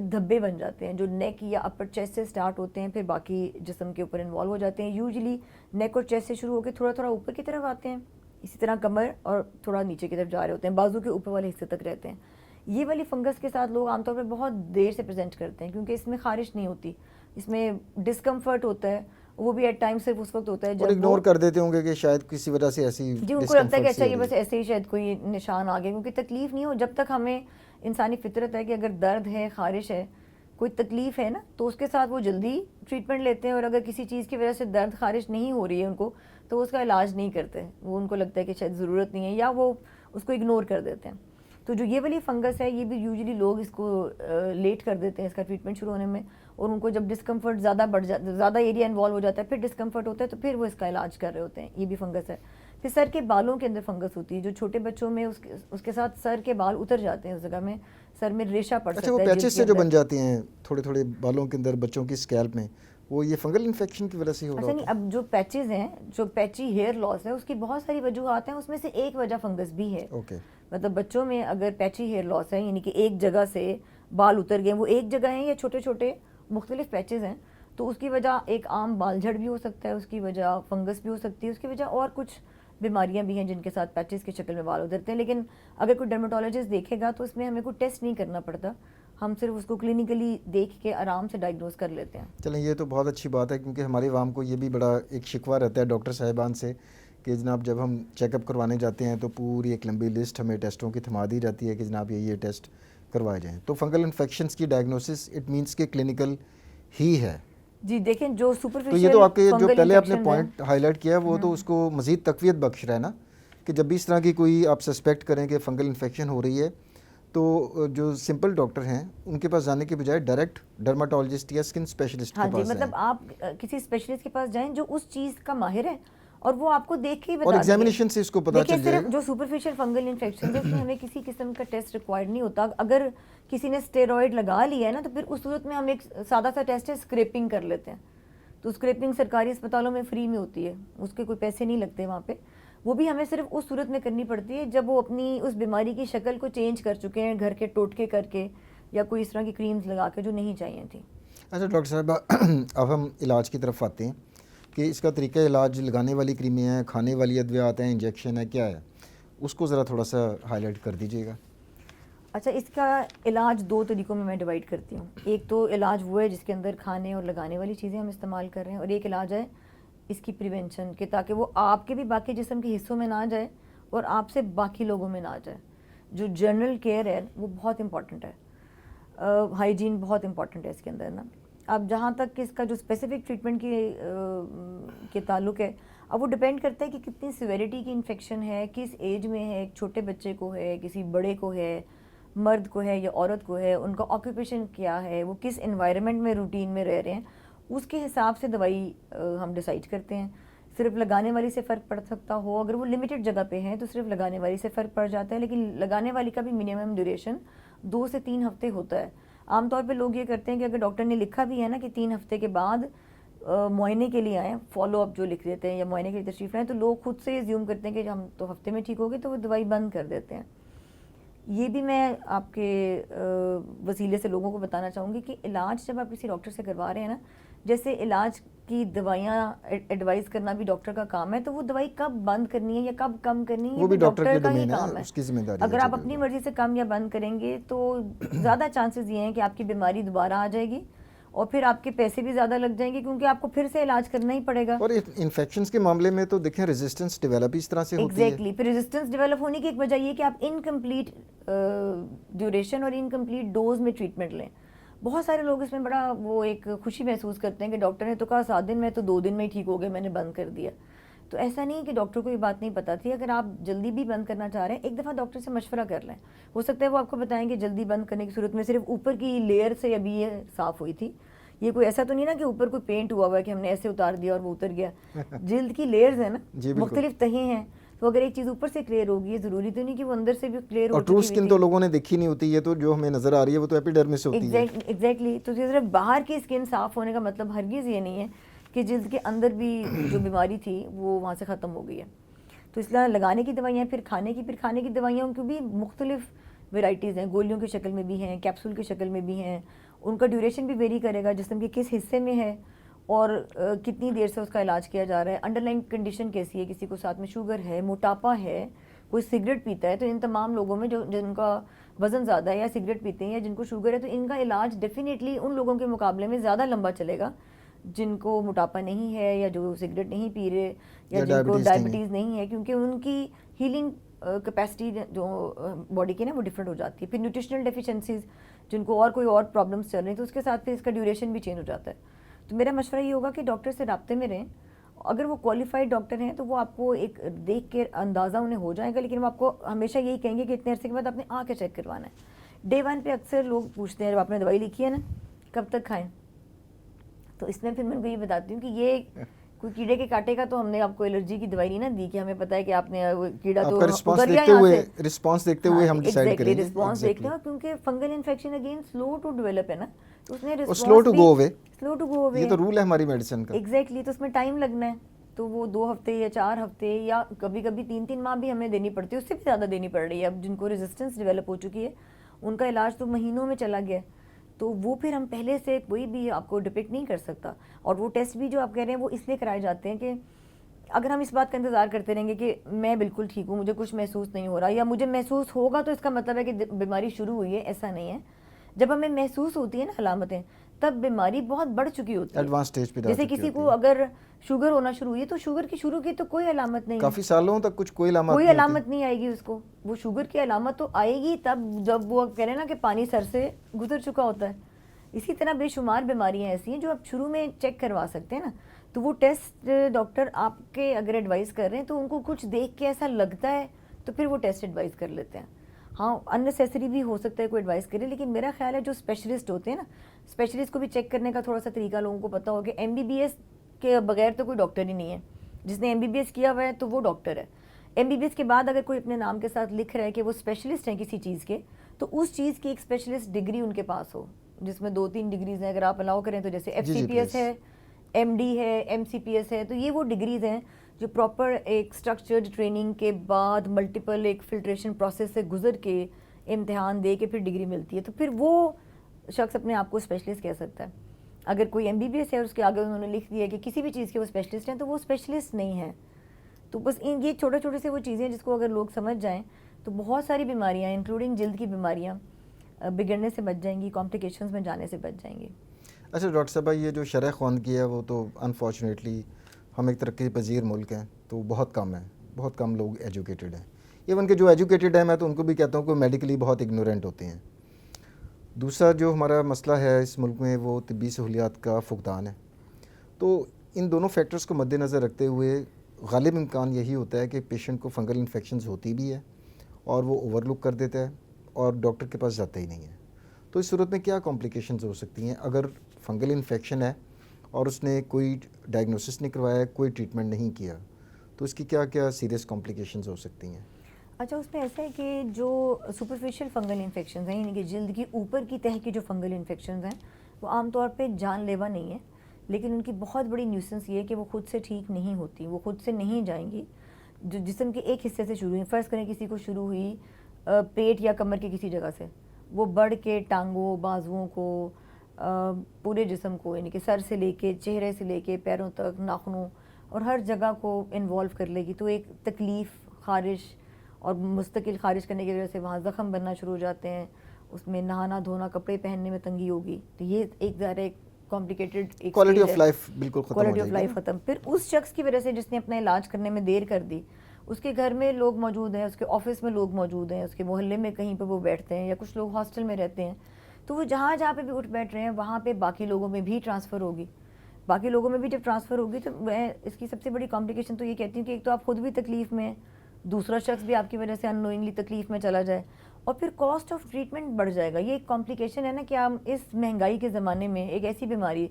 دھبے بن جاتے ہیں جو نیک یا اپر چیسٹ سے سٹارٹ ہوتے ہیں، پھر باقی جسم کے اوپر انوالو ہو جاتے ہیں. یوزلی نیک اور چیسٹ سے شروع ہو کے تھوڑا تھوڑا اوپر کی طرف آتے ہیں، اسی طرح کمر اور تھوڑا نیچے کی طرف جا رہے ہوتے ہیں, بازو کے اوپر والے حصے تک رہتے ہیں. یہ والی فنگس کے ساتھ لوگ عام طور پر بہت دیر سے پریزنٹ کرتے ہیں کیونکہ اس میں خارش نہیں ہوتی, اس میں ڈسکمفرٹ ہوتا ہے, وہ بھی ایٹ ٹائم صرف اس وقت ہوتا ہے اور جب اگنور کر دیتے ہوں گے کہ شاید کسی وجہ سے ایسی جی ان کو لگتا ہے کہ اچھا یہ بس ایسے ہی شاید کوئی نشان آ گیا, کیونکہ تکلیف نہیں ہو. جب تک ہمیں انسانی فطرت ہے کہ اگر درد ہے, خارش ہے, کوئی تکلیف ہے نا, تو اس کے ساتھ وہ جلدی ٹریٹمنٹ لیتے ہیں, اور اگر کسی چیز کی وجہ سے درد خارش نہیں ہو رہی ہے ان کو تو اس کا علاج نہیں کرتے. وہ ان کو لگتا ہے کہ شاید ضرورت نہیں ہے یا وہ اس کو اگنور کر دیتے ہیں. تو جو یہ والی فنگس ہے یہ بھی یوزلی لوگ اس کو لیٹ کر دیتے ہیں اس کا ٹریٹمنٹ شروع ہونے میں, اور ان کو جب ڈسکمفرٹ زیادہ بڑھ جاتا ہے, زیادہ ایریا انوالو ہو جاتا ہے, پھر ڈسکمفرٹ ہوتا ہے تو پھر وہ اس کا علاج کر رہے ہوتے ہیں. یہ بھی فنگس ہے. پھر سر کے بالوں کے اندر فنگس ہوتی ہے, جو چھوٹے بچوں میں اس کے ساتھ سر کے بال اتر جاتے ہیں, اس جگہ میں سر میں ریشہ پڑ سکتا ہے. اچھا وہ پیچز سے جو بن جاتی ہیں تھوڑے تھوڑے بالوں کے اندر بچوں کی اسکیلپ میں, وہ یہ فنگل انفیکشن کی وجہ سے ہو رہا ہے. اب جو پیچز ہیں, جو پیچی ہیئر لاس ہے, اس کی بہت ساری وجوہات ہیں, اس میں سے ایک وجہ فنگس بھی ہے. مطلب بچوں میں اگر پیچی ہیئر لاس ہے, یعنی کہ ایک جگہ سے بال اتر گئے, وہ ایک جگہ ہیں یا چھوٹے چھوٹے مختلف پیچز ہیں, تو اس کی وجہ ایک عام بال جھڑ بھی ہو سکتا ہے, اس کی وجہ فنگس بھی ہو سکتی ہے, اس کی وجہ اور کچھ بیماریاں بھی ہیں جن کے ساتھ پیچز کی شکل میں بال اترتے ہیں. لیکن اگر کوئی ڈرمیٹولوجسٹ دیکھے گا تو اس میں ہمیں کوئی ٹیسٹ نہیں کرنا پڑتا, ہم صرف اس کو کلینکلی دیکھ کے آرام سے ڈائگنوز کر لیتے ہیں. چلیں یہ تو بہت اچھی بات ہے, کیونکہ ہماری عوام کو یہ بھی بڑا ایک شکوہ رہتا ہے ڈاکٹر صاحبان سے کہ جناب جب ہم چیک اپ کروانے جاتے ہیں تو پوری ایک لمبی لسٹ ہمیں ٹیسٹوں کی تھما دی جاتی ہے کہ جناب یہ ٹیسٹ کروائے جائیں. تو فنگل انفیکشنز کی ڈائگنوسس اٹ مینس کہ کلینکل ہی ہے. جی دیکھیں جو سپرفیشل, تو یہ تو آپ کے جو پہلے آپ نے پوائنٹ ہائی لائٹ کیا وہ تو اس کو مزید تقویت بخش رہا ہے نا, کہ جب بھی اس طرح کی کوئی آپ سسپیکٹ کریں کہ فنگل انفیکشن ہو رہی ہے تو جو سمپل ڈاکٹر ہیں ان کے پاس جانے کے بجائے ڈائریکٹ ڈرماٹولوجسٹ یا اسکن اسپیشلسٹ کے پاس جائیں. مطلب آپ کسی اسپیشلسٹ کے پاس جائیں جو اس چیز کا ماہر ہے اور وہ آپ کو دیکھ کے ہی بتا اور دیں. ایگزامینیشن سے اس کو پتہ چل جائے. جو سپرفیشل فنگل انفیکشن ہے اس میں ہمیں کسی قسم کا ٹیسٹ ریکوائرڈ نہیں ہوتا. اگر کسی نے اسٹیرائڈ لگا لیا ہے نا تو پھر اس صورت میں ہم ایک سادہ سا ٹیسٹ ہے اسکریپنگ کر لیتے ہیں. تو اسکریپنگ سرکاری اسپتالوں میں فری میں ہوتی ہے, اس کے کوئی پیسے نہیں لگتے وہاں پہ. وہ بھی ہمیں صرف اس صورت میں کرنی پڑتی ہے جب وہ اپنی اس بیماری کی شکل کو چینج کر چکے ہیں, گھر کے ٹوٹکے کر کے یا کوئی اس طرح کی کریمز لگا کے جو نہیں چاہیے تھیں. اچھا ڈاکٹر صاحب اب ہم علاج کی طرف آتے ہیں کہ اس کا طریقہ علاج لگانے والی کریمیں ہیں, کھانے والی ادویات ہیں, انجیکشن ہے, کیا ہے, اس کو ذرا تھوڑا سا ہائی لائٹ کر دیجیے گا. اچھا اس کا علاج دو طریقوں میں ڈیوائڈ کرتی ہوں. ایک تو علاج وہ ہے جس کے اندر کھانے اور لگانے والی چیزیں ہم استعمال کر رہے ہیں, اور ایک علاج ہے اس کی پریونشن کہ تاکہ وہ آپ کے بھی باقی جسم کے حصوں میں نہ جائے اور آپ سے باقی لوگوں میں نہ جائے. جو جنرل کیئر ہے وہ بہت امپورٹنٹ ہے, ہائیجین بہت امپورٹنٹ ہے اس کے اندر نا. اب جہاں تک کہ اس کا جو اسپیسیفک ٹریٹمنٹ کے تعلق ہے, اب وہ ڈپینڈ کرتا ہے کہ کتنی سیویریٹی کی انفیکشن ہے, کس ایج میں ہے, ایک چھوٹے بچے کو ہے, کسی بڑے کو ہے, مرد کو ہے یا عورت کو ہے, ان کا آکوپیشن کیا ہے, وہ کس انوائرمنٹ میں روٹین میں رہ رہے ہیں, اس کے حساب سے دوائی ہم ڈیسائیڈ کرتے ہیں. صرف لگانے والی سے فرق پڑ سکتا ہو, اگر وہ لمیٹڈ جگہ پہ ہیں تو صرف لگانے والی سے فرق پڑ جاتا ہے, لیکن لگانے والی کا بھی منیمم ڈیوریشن 2 سے 3 ہفتے ہوتا ہے. عام طور پہ لوگ یہ کرتے ہیں کہ اگر ڈاکٹر نے لکھا بھی ہے نا کہ 3 ہفتے کے بعد معائنے کے لیے آئیں, فالو اپ جو لکھ دیتے ہیں یا معائنے کے لیے تشریف لائیں, تو لوگ خود سے زیوم کرتے ہیں کہ ہم تو ہفتے میں ٹھیک ہو گئے, تو وہ دوائی بند کر دیتے ہیں. یہ بھی میں آپ کے وسیلے سے لوگوں کو بتانا چاہوں گی کہ علاج جب آپ کسی ڈاکٹر سے کروا رہے ہیں نا, جیسے علاج کی دوائیاں ایڈوائز کرنا بھی ڈاکٹر کا کام ہے, تو وہ دوائی کب بند کرنی ہے یا کب کم کرنی ہے وہ بھی ڈاکٹر کا ہی کام ہے, اس کی ذمہ داری. اگر آپ اپنی مرضی سے کم یا بند کریں گے تو زیادہ چانسز یہ ہیں کہ آپ کی بیماری دوبارہ آ جائے گی اور پھر آپ کے پیسے بھی زیادہ لگ جائیں گے, کیونکہ آپ کو پھر سے علاج کرنا ہی پڑے گا. اور انفیکشنز کے معاملے میں تو دیکھیں ریزسٹنس ڈیولپ اس طرح سے ہوتی ہے. ایگزیکٹلی, پھر ریزسٹنس ڈیولپ ہونے کی ایک وجہ یہ کہ آپ انکمپلیٹ ڈیوریشن اور انکمپلیٹ ڈوز میں ٹریٹمنٹ لیں. بہت سارے لوگ اس میں بڑا وہ ایک خوشی محسوس کرتے ہیں کہ ڈاکٹر نے تو کہا 7 دن میں, تو 2 دن میں ہی ٹھیک ہو گئے, میں نے بند کر دیا. تو ایسا نہیں کہ ڈاکٹر کو یہ بات نہیں پتہ تھی. اگر آپ جلدی بھی بند کرنا چاہ رہے ہیں, ایک دفعہ ڈاکٹر سے مشورہ کر لیں. ہو سکتا ہے وہ آپ کو بتائیں کہ جلدی بند کرنے کی صورت میں صرف اوپر کی لیئر سے ابھی یہ صاف ہوئی تھی. یہ کوئی ایسا تو نہیں نا کہ اوپر کوئی پینٹ ہوا ہوا ہے کہ ہم نے ایسے اتار دیا اور وہ اتر گیا. جلد کی لیئرز ہیں نا, مختلف تہیں ہیں, تو اگر ایک چیز اوپر سے کلیئر ہوگی, ضروری تو نہیں کہ وہ اندر سے بھی کلیئر ہو. اور ٹرو اسکن تو لوگوں نے دیکھی نہیں ہوتی ہے, تو جو ہمیں نظر آ رہی ہے وہ تو ایپیڈرمس ہوتی ہے. ایگزیکٹلی. تو صرف باہر کی اسکن صاف ہونے کا مطلب ہرگز یہ نہیں ہے کہ جلد کے اندر بھی جو بیماری تھی وہ وہاں سے ختم ہو گئی ہے. تو اس لیے لگانے کی دوائیاں, پھر کھانے کی دوائیاں, ان کی بھی مختلف ویرائٹیز ہیں, گولیوں کی شکل میں بھی ہیں, کیپسول کی شکل میں بھی ہیں. ان کا ڈیوریشن بھی ویری کرے گا, جسم کے کس حصے میں ہے اور کتنی دیر سے اس کا علاج کیا جا رہا ہے, انڈر لائن کنڈیشن کیسی ہے, کسی کو ساتھ میں شوگر ہے, موٹاپا ہے, کوئی سگریٹ پیتا ہے. تو ان تمام لوگوں میں جو جن کا وزن زیادہ ہے یا سگریٹ پیتے ہیں یا جن کو شوگر ہے, تو ان کا علاج ڈیفینیٹلی ان لوگوں کے مقابلے میں زیادہ لمبا چلے گا جن کو موٹاپا نہیں ہے یا جو سگریٹ نہیں پی رہے یا جن کو ڈائبٹیز نہیں ہے, کیونکہ ان کی ہیلنگ کیپیسٹی جو باڈی کی نا وہ ڈفرینٹ ہو جاتی ہے. پھر نیوٹریشنل ڈیفیشنسیز جن کو اور کوئی اور پرابلمس چل رہی ہیں تو اس کے ساتھ پھر اس کا ڈیوریشن بھی چینج ہو جاتا ہے. تو میرا مشورہ یہ ہوگا کہ ڈاکٹر سے رابطے میں رہیں. اگر وہ کوالیفائڈ ڈاکٹر ہیں تو وہ آپ کو ایک دیکھ کے اندازہ انہیں ہو جائے گا, لیکن وہ آپ کو ہمیشہ یہی کہیں گے کہ اتنے عرصے کے بعد آپ نے آ کے چیک کروانا ہے. ڈے 1 پہ اکثر لوگ پوچھتے ہیں جب آپ نے دوائی لکھی ہے نا کب تک کھائیں, تو اس میں پھر میں یہی بتاتی ہوں کہ یہ کوئی کیڑے کے کاٹے کا تو ہم نے آپ کو الرجی کی دوائی نہیں نا دی کہ ہمیں پتہ ہے کہ آپ نے کیڑا تو ادھر گیا یہاں سے, رسپانس دیکھتے ہوئے ہم ڈیسائیڈ کریں گے. رسپانس دیکھتے ہیں کیونکہ fungal infection again slow to develop ہے نا, تو اس میں slow to go away, slow to go اوے, یہ تو رول ہے ہماری میڈیسن کا. ایگزیکٹلی, تو اس میں ٹائم لگنا ہے. تو وہ 2 ہفتے یا 4 ہفتے یا کبھی کبھی 3 ماہ بھی ہمیں دینی پڑتی ہے, اس سے بھی زیادہ دینی پڑ رہی ہے. اب جن کو ریزسٹنس ڈیولپ ہو چکی ہے ان کا علاج تو مہینوں میں چلا گیا, تو وہ پھر ہم پہلے سے کوئی بھی آپ کو ڈپکٹ نہیں کر سکتا. اور وہ ٹیسٹ بھی جو آپ کہہ رہے ہیں وہ اس لیے کرائے جاتے ہیں کہ اگر ہم اس بات کا انتظار کرتے رہیں گے کہ میں بالکل ٹھیک ہوں, مجھے کچھ محسوس نہیں ہو رہا, یا مجھے محسوس ہوگا تو اس کا مطلب ہے کہ بیماری شروع ہوئی ہے, ایسا نہیں ہے. جب ہمیں محسوس ہوتی ہے نا علامتیں تب بیماری بہت بڑھ چکی ہوتی ہے, ایڈوانس سٹیج پہ. جیسے کسی کو اگر شوگر ہونا شروع ہوئی تو شوگر کی شروع کی تو کوئی علامت نہیں, کافی سالوں تک کچھ کوئی علامت نہیں آئے گی اس کو. وہ شوگر کی علامت تو آئے گی تب جب وہ کہہ رہے ہیں نا کہ پانی سر سے گزر چکا ہوتا ہے. اسی طرح بے شمار بیماریاں ایسی ہیں جو آپ شروع میں چیک کروا سکتے ہیں نا. تو وہ ٹیسٹ ڈاکٹر آپ کے اگر ایڈوائز کر رہے ہیں تو ان کو کچھ دیکھ کے ایسا لگتا ہے تو پھر وہ ٹیسٹ ایڈوائز کر لیتے ہیں. ہاں اننیسیسری بھی ہو سکتا ہے کوئی ایڈوائز کرے, لیکن میرا خیال ہے جو اسپیشلسٹ ہوتے ہیں نا, اسپیشلسٹ کو بھی چیک کرنے کا تھوڑا سا طریقہ لوگوں کو پتہ ہو کہ MBBS کے بغیر تو کوئی ڈاکٹر ہی نہیں ہے. جس نے MBBS کیا ہوا ہے تو وہ ڈاکٹر ہے. MBBS کے بعد اگر کوئی اپنے نام کے ساتھ لکھ رہا ہے کہ وہ اسپیشلسٹ ہیں کسی چیز کے, تو اس چیز کی ایک اسپیشلسٹ ڈگری ان کے پاس ہو, جس میں 2-3 ڈگریز ہیں اگر آپ الاؤ کریں تو, جیسے FCPS ہے, MD ہے, MCPS ہے. تو یہ وہ ڈگریز ہیں جو پراپر ایک اسٹرکچرڈ ٹریننگ کے بعد ملٹیپل ایک فلٹریشن پروسیس سے گزر کے امتحان دے کے پھر ڈگری ملتی ہے. تو پھر وہ شخص اپنے آپ کو اسپیشلسٹ کہہ سکتا ہے. اگر کوئی MBBS ہے اور اس کے آگے انہوں نے لکھ دیا کہ کسی بھی چیز کے وہ اسپیشلسٹ ہیں, تو وہ اسپیشلسٹ نہیں ہے. تو بس یہ چھوٹے چھوٹے سے وہ چیزیں جس کو اگر لوگ سمجھ جائیں تو بہت ساری بیماریاں انکلوڈنگ جلد کی بیماریاں بگڑنے سے بچ جائیں گی, کمپلیکیشنز میں جانے سے بچ جائیں گی. اچھا ڈاکٹر صاحبہ, یہ جو شرح خواندگی ہے وہ تو انفارچونیٹلی ہم ایک ترقی پذیر ملک ہیں تو بہت کم ہے, بہت کم لوگ ایجوکیٹڈ ہیں. ایون کہ جو ایجوکیٹڈ ہیں میں تو ان کو بھی کہتا ہوں کہ میڈیکلی بہت اگنورینٹ ہوتے ہیں. دوسرا جو ہمارا مسئلہ ہے اس ملک میں وہ طبی سہولیات کا فقدان ہے. تو ان دونوں فیکٹرز کو مد نظر رکھتے ہوئے غالب امکان یہی ہوتا ہے کہ پیشنٹ کو فنگل انفیکشنز ہوتی بھی ہے اور وہ اوور لک کر دیتا ہے اور ڈاکٹر کے پاس جاتا ہی نہیں ہے. تو اس صورت میں کیا کمپلیکیشنز ہو سکتی ہیں اگر فنگل انفیکشن ہے اور اس نے کوئی ڈائگنوسس نہیں کروایا, کوئی ٹریٹمنٹ نہیں کیا, تو اس کی کیا کیا سیریس کمپلیکیشنز ہو سکتی ہیں؟ اچھا, اس میں ایسا ہے کہ جو سپرفیشل فنگل انفیکشنز ہیں, یعنی کہ جلد کی اوپر کی تہہ کی جو فنگل انفیکشنز ہیں وہ عام طور پہ جان لیوا نہیں ہیں, لیکن ان کی بہت بڑی نیوسنس یہ ہے کہ وہ خود سے ٹھیک نہیں ہوتی, وہ خود سے نہیں جائیں گی. جو جسم کے ایک حصے سے شروع ہوئی, فرض کریں کسی کو شروع ہوئی پیٹ یا کمر کی کسی جگہ سے, وہ بڑھ کے ٹانگوں, بازوؤں کو, پورے جسم کو, یعنی کہ سر سے لے کے چہرے سے لے کے پیروں تک, ناخنوں اور ہر جگہ کو انوالو کر لے گی. تو ایک تکلیف, خارش, اور مستقل خارش کرنے کی وجہ سے وہاں زخم بننا شروع ہو جاتے ہیں, اس میں نہانا دھونا, کپڑے پہننے میں تنگی ہوگی. تو یہ ایک ظاہر ایک کمپلیکیٹڈ کوالٹی آف لائف بالکل ختم ہو جائے گی. کوالٹی آف لائف ختم. پھر اس شخص کی وجہ سے جس نے اپنا علاج کرنے میں دیر کر دی, اس کے گھر میں لوگ موجود ہیں, اس کے آفس میں لوگ موجود ہیں, اس کے محلے میں کہیں پہ وہ بیٹھتے ہیں, یا کچھ لوگ ہاسٹل میں رہتے ہیں, تو وہ جہاں جہاں پہ بھی اٹھ بیٹھ رہے ہیں وہاں پہ باقی لوگوں میں بھی ٹرانسفر ہوگی. باقی لوگوں میں بھی جب ٹرانسفر ہوگی تو میں اس کی سب سے بڑی کمپلیکیشن تو یہ کہتی ہوں کہ ایک تو آپ خود بھی تکلیف میں ہیں, دوسرا شخص بھی آپ کی وجہ سے ان نوئنگلی تکلیف میں چلا جائے, اور پھر کاسٹ آف ٹریٹمنٹ بڑھ جائے گا. یہ ایک کمپلیکیشن ہے نا کہ ہم اس مہنگائی کے زمانے میں ایک ایسی بیماری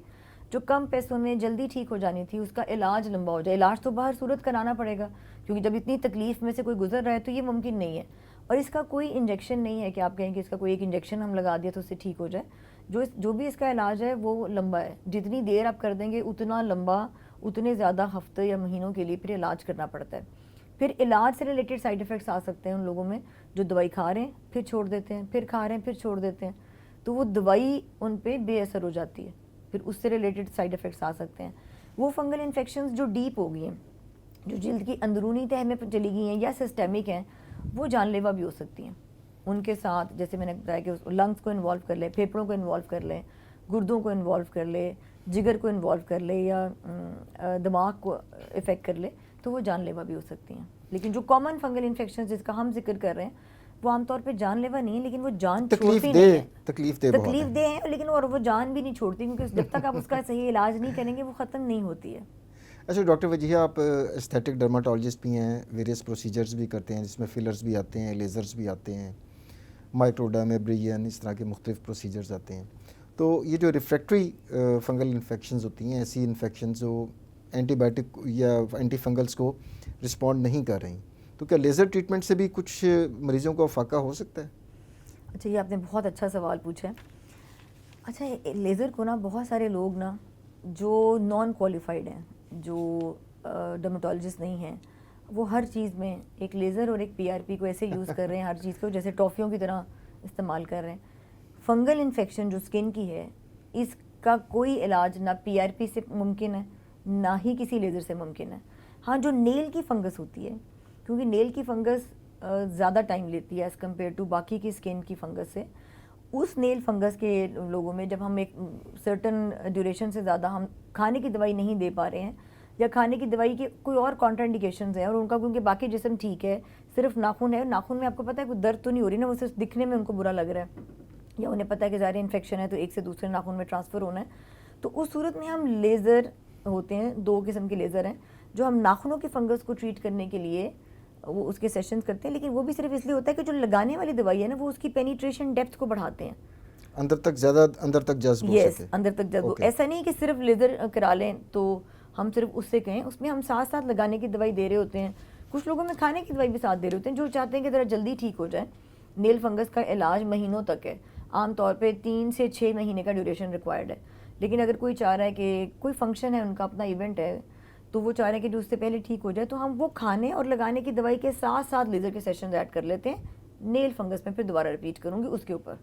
جو کم پیسوں میں جلدی ٹھیک ہو جانی تھی, اس کا علاج لمبا ہو جائے. علاج تو باہر صورت کرانا پڑے گا, کیونکہ جب اتنی تکلیف میں سے کوئی گزر رہا ہے تو یہ ممکن نہیں ہے. اور اس کا کوئی انجیکشن نہیں ہے کہ آپ کہیں کہ اس کا کوئی ایک انجیکشن ہم لگا دیا تو اس سے ٹھیک ہو جائے. جو بھی اس کا علاج ہے وہ لمبا ہے. جتنی دیر آپ کر دیں گے اتنا لمبا, اتنے زیادہ ہفتے یا مہینوں کے لیے پھر علاج کرنا پڑتا ہے. پھر علاج سے ریلیٹڈ سائیڈ ایفیکٹس آ سکتے ہیں ان لوگوں میں جو دوائی کھا رہے ہیں پھر چھوڑ دیتے ہیں, پھر کھا رہے ہیں پھر چھوڑ دیتے ہیں, تو وہ دوائی ان پہ بے اثر ہو جاتی ہے. پھر اس سے ریلیٹڈ سائڈ افیکٹس آ سکتے ہیں. وہ فنگل انفیکشنز جو ڈیپ ہو گئی ہیں, جو جلد کی اندرونی تہہ میں چلی گئی ہیں یا سسٹیمک ہیں, وہ جان لیوا بھی ہو سکتی ہیں. ان کے ساتھ جیسے میں نے بتایا کہ لنگس کو انوالو کر لے, پھیپھڑوں کو انوالو کر لے, گردوں کو انوالو کر لے, جگر کو انوالو کر لے, یا دماغ کو افیکٹ کر لے, تو وہ جان لیوا بھی ہو سکتی ہیں. لیکن جو کامن فنگل انفیکشن جس کا ہم ذکر کر رہے ہیں وہ عام طور پہ جان لیوا نہیں ہے, لیکن وہ جان چھوڑتی نہیں ہے, تکلیف دہ ہیں, لیکن اور وہ جان بھی نہیں چھوڑتی, کیونکہ جب تک آپ اس کا صحیح علاج نہیں کریں گے وہ ختم نہیں ہوتی ہے. اچھا ڈاکٹر وجیہہ, آپ استھیٹک ڈرماٹولوجسٹ بھی ہیں, ویریس پروسیجرز بھی کرتے ہیں جس میں فلرز بھی آتے ہیں, لیزرز بھی آتے ہیں, مائکروڈرم, ایبریین, اس طرح کے مختلف پروسیجرز آتے ہیں. تو یہ جو ریفریکٹری فنگل انفیکشنز ہوتی ہیں, ایسی انفیکشنز جو اینٹی بائیوٹک یا اینٹی فنگلز کو رسپونڈ نہیں کر رہی, تو کیا لیزر ٹریٹمنٹ سے بھی کچھ مریضوں کو فاقہ ہو سکتا ہے؟ اچھا, یہ آپ نے بہت اچھا سوال پوچھا ہے. اچھا, لیزر کو نا بہت سارے لوگ نا جو نان کوالیفائڈ ہیں, جو ڈرماٹولوجسٹ نہیں ہیں, وہ ہر چیز میں ایک لیزر اور ایک پی آر پی کو ایسے یوز کر رہے ہیں, ہر چیز کو جیسے ٹافیوں کی طرح استعمال کر رہے ہیں. فنگل انفیکشن جو اسکن کی ہے, اس کا کوئی علاج نہ پی آر پی سے ممکن ہے نہ ہی کسی لیزر سے ممکن ہے. ہاں, جو نیل کی فنگس ہوتی ہے, کیونکہ نیل کی فنگس زیادہ ٹائم لیتی ہے ایز کمپیئر ٹو باقی کی اسکن کی فنگس سے, اس نیل فنگس کے لوگوں میں جب ہم ایک سرٹن ڈیوریشن سے زیادہ ہم کھانے کی دوائی نہیں دے پا رہے ہیں, یا کھانے کی دوائی کے کوئی اور کانٹرا انڈیکیشنز ہیں, اور ان کا کیونکہ باقی جسم ٹھیک ہے, صرف ناخن ہے, ناخن میں آپ کو پتہ ہے کوئی درد تو نہیں ہو رہی نا, وہ صرف دکھنے میں ان کو برا لگ رہا ہے, یا انہیں پتہ ہے کہ ظاہر انفیکشن ہے تو ایک سے دوسرے ناخن میں ٹرانسفر ہونا ہے, تو اس صورت میں ہم لیزر ہوتے ہیں, 2 قسم کے لیزر ہیں جو ہم ناخنوں کی فنگس کو ٹریٹ کرنے کے لیے وہ اس کے سیشنز کرتے ہیں. لیکن وہ بھی صرف اس لیے ہوتا ہے کہ جو لگانے والی دوائی ہے نا, وہ اس کی پینیٹریشن ڈیپتھ کو بڑھاتے ہیں, اندر تک زیادہ اندر تک جذب ہو سکے. اندر تک جذب. ایسا نہیں کہ صرف لیزر کرا لیں تو ہم صرف اس سے کہیں, اس میں ہم ساتھ ساتھ لگانے کی دوائی دے رہے ہوتے ہیں, کچھ لوگوں میں کھانے کی دوائی بھی ساتھ دے رہے ہوتے ہیں, جو چاہتے ہیں کہ ذرا جلدی ٹھیک ہو جائے. نیل فنگس کا علاج مہینوں تک ہے, عام طور پہ 3 سے 6 مہینے کا ڈیوریشن ریکوائرڈ ہے. لیکن اگر کوئی چاہ رہا ہے کہ کوئی فنکشن ہے, ان کا اپنا ایونٹ ہے, تو وہ چاہ رہے ہیں کہ جو اس سے پہلے ٹھیک ہو جائے, تو ہم وہ کھانے اور لگانے کی دوائی کے ساتھ ساتھ لیزر کے سیشنز ایڈ کر لیتے ہیں. نیل فنگس میں پھر دوبارہ ریپیٹ کروں گی اس کے اوپر.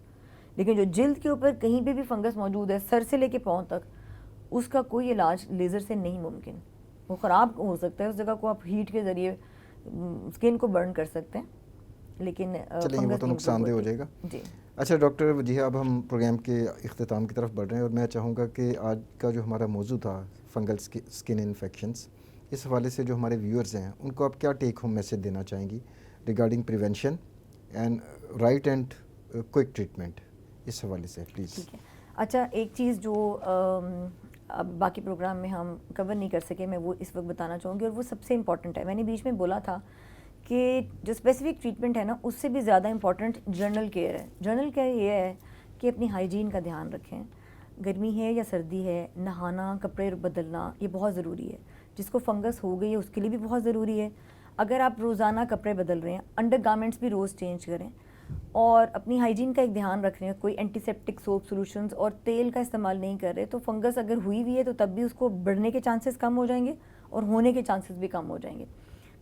لیکن جو جلد کے اوپر کہیں پہ بھی فنگس موجود ہے, سر سے لے کے پاؤں تک, اس کا کوئی علاج لیزر سے نہیں ممکن. وہ خراب ہو سکتا ہے, اس جگہ کو آپ ہیٹ کے ذریعے اسکن کو برن کر سکتے ہیں, لیکن چلیے وہ تو نقصان دہ ہو جائے گا. جی. اچھا ڈاکٹر وجیہہ, اب ہم پروگرام کے اختتام کی طرف بڑھ رہے ہیں, اور میں چاہوں گا کہ آج کا جو ہمارا موضوع تھا فنگل اسکن انفیکشنز, اس حوالے سے جو ہمارے ویورز ہیں ان کو آپ کیا ٹیک ہوم میسج دینا چاہیں گی regarding prevention and right and quick treatment, اس حوالے سے پلیز. ٹھیک ہے. اچھا, ایک چیز جو اب باقی پروگرام میں ہم کور نہیں کر سکے, میں وہ اس وقت بتانا چاہوں گی, اور وہ سب سے امپورٹنٹ ہے. میں نے بیچ میں بولا تھا کہ جو اسپیسیفک ٹریٹمنٹ ہے نا, اس سے بھی زیادہ امپورٹنٹ جنرل کیئر ہے. جنرل کیئر یہ ہے کہ اپنی ہائیجین کا دھیان رکھیں. گرمی ہے یا سردی ہے, نہانا, کپڑے بدلنا, یہ بہت ضروری ہے. جس کو فنگس ہو گئی ہے اس کے لیے بھی بہت ضروری ہے. اگر آپ روزانہ کپڑے بدل رہے ہیں, انڈر گارمنٹس بھی روز چینج کریں, اور اپنی ہائیجین کا ایک دھیان رکھ رہے ہیں, کوئی اینٹی سیپٹک سوپ سولوشنز اور تیل کا استعمال نہیں کر رہے, تو فنگس اگر ہوئی ہوئی ہے تو تب بھی اس کو بڑھنے کے چانسز کم ہو جائیں گے اور ہونے کے چانسز بھی کم ہو جائیں گے.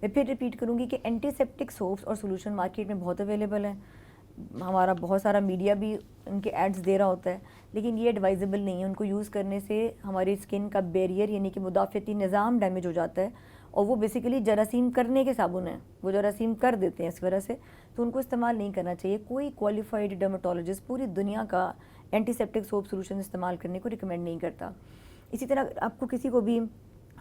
میں پھر ریپیٹ کروں گی کہ اینٹی سیپٹک سوپس اور سولوشن مارکیٹ میں بہت اویلیبل ہیں, ہمارا بہت سارا میڈیا بھی ان کے ایڈز دے رہا ہوتا ہے, لیکن یہ ایڈوائزیبل نہیں ہے. ان کو یوز کرنے سے ہماری اسکن کا بیریئر یعنی کہ مدافعتی نظام ڈیمیج ہو جاتا ہے, اور وہ بیسیکلی جراثیم کرنے کے صابن ہیں, وہ جراثیم کر دیتے ہیں اس وجہ سے, تو ان کو استعمال نہیں کرنا چاہیے. کوئی کوالیفائڈ ڈرماٹولوجسٹ پوری دنیا کا اینٹی سیپٹک سوپ سولوشن استعمال کرنے کو ریکمینڈ نہیں کرتا. اسی طرح آپ کو کسی کو بھی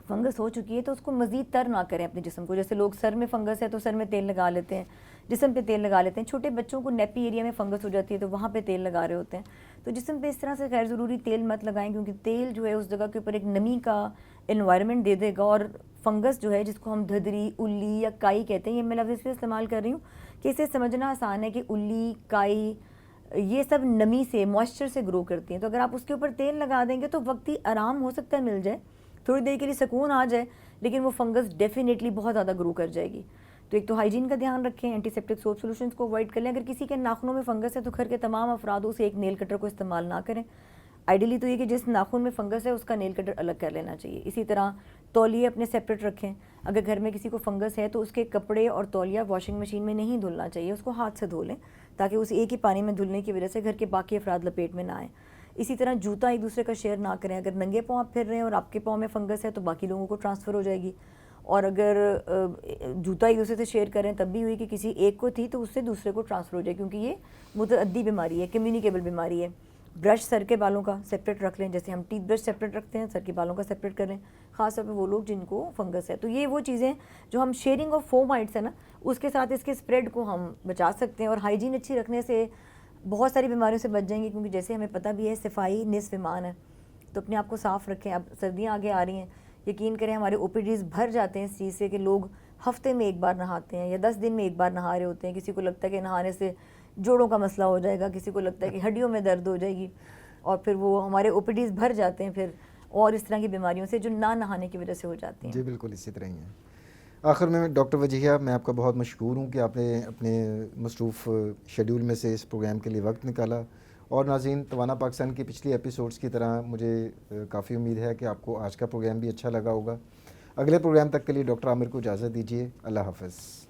فنگس ہو چکی ہے تو اس کو مزید تر نہ کریں اپنے جسم کو. جیسے لوگ سر میں فنگس ہے تو سر میں تیل لگا لیتے ہیں, جسم پہ تیل لگا لیتے ہیں. چھوٹے بچوں کو نیپی ایریا میں فنگس ہو جاتی ہے تو وہاں پہ تیل لگا رہے ہوتے ہیں. تو جسم پہ اس طرح سے غیر ضروری تیل مت لگائیں, کیونکہ تیل جو ہے اس جگہ کے اوپر ایک نمی کا انوائرمنٹ دے دے گا, اور فنگس جو ہے جس کو ہم دھدری, الی یا کائی کہتے ہیں, یہ میں لفظ اس لیے استعمال کر رہی ہوں کہ اسے سمجھنا آسان ہے کہ الی, کائی یہ سب نمی سے, موئسچر سے گرو کرتی ہیں. تو اگر آپ اس کے اوپر تیل لگا دیں گے تو وقتی آرام ہو سکتا ہے مل جائے, تھوڑی دیر کے لیے سکون آ جائے, لیکن وہ فنگس ڈیفینیٹلی بہت زیادہ گرو کر جائے گی. تو ایک تو ہائیجین کا دھیان رکھیں, اینٹی سیپٹک سوپ سولوشنز کو اوائڈ کر لیں. اگر کسی کے ناخنوں میں فنگس ہے تو گھر کے تمام افراد اسے ایک نیل کٹر کو استعمال نہ کریں. آئیڈیلی تو یہ کہ جس ناخن میں فنگس ہے اس کا نیل کٹر الگ کر لینا چاہیے. اسی طرح تولیے اپنے سیپریٹ رکھیں. اگر گھر میں کسی کو فنگس ہے تو اس کے کپڑے اور تولیہ واشنگ مشین میں نہیں دھلنا چاہیے, اس کو ہاتھ سے دھو لیں تاکہ اس ایک ہی پانی میں دھلنے کی وجہ سے گھر کے باقی افراد لپیٹ میں نہ آئیں. اسی طرح جوتا ایک دوسرے کا شیئر نہ کریں. اگر ننگے پاؤں آپ پھر رہے ہیں اور آپ کے پاؤں میں فنگس ہے تو باقی لوگوں کو ٹرانسفر ہو جائے گی. اور اگر جوتا ایک دوسرے سے شیئر کریں تب بھی ہوئی کہ کسی ایک کو تھی تو اس سے دوسرے کو ٹرانسفر ہو جائے, کیونکہ یہ متعدی بیماری ہے, کمیونیکیبل بیماری ہے. برش سر کے بالوں کا سیپریٹ رکھ لیں, جیسے ہم ٹیتھ برش سیپریٹ رکھتے ہیں, سر کے بالوں کا سیپریٹ کریں, خاص طور پہ وہ لوگ جن کو فنگس ہے. تو یہ وہ چیزیں جو ہم شیئرنگ آف فومائٹس ہے نا, اس کے ساتھ اس کے اسپریڈ کو ہم بچا سکتے ہیں. اور ہائیجین اچھی رکھنے سے بہت ساری بیماریوں سے بچ جائیں گے, کیونکہ جیسے ہمیں پتہ بھی ہے صفائی نصف ایمان ہے. تو اپنے آپ کو صاف رکھیں. اب سردیاں آگے آ رہی ہیں, یقین کریں ہمارے او پی ڈیز بھر جاتے ہیں اس چیز سے کہ لوگ ہفتے میں ایک بار نہاتے ہیں یا 10 دن میں ایک بار نہا رہے ہوتے ہیں. کسی کو لگتا ہے کہ نہانے سے جوڑوں کا مسئلہ ہو جائے گا, کسی کو لگتا ہے کہ ہڈیوں میں درد ہو جائے گی, اور پھر وہ ہمارے او پی ڈیز بھر جاتے ہیں پھر اور اس طرح کی بیماریوں سے جو نہ نہانے کی وجہ سے ہو جاتی ہیں. جی بالکل اسی طرح ہی ہیں. آخر میں ڈاکٹر وجیہہ, میں آپ کا بہت مشکور ہوں کہ آپ نے اپنے مصروف شیڈیول میں سے اس پروگرام کے لیے وقت نکالا. اور ناظرین, توانا پاکستان کی پچھلی ایپیسوڈز کی طرح مجھے کافی امید ہے کہ آپ کو آج کا پروگرام بھی اچھا لگا ہوگا. اگلے پروگرام تک کے لیے ڈاکٹر عامر کو اجازت دیجیے. اللہ حافظ.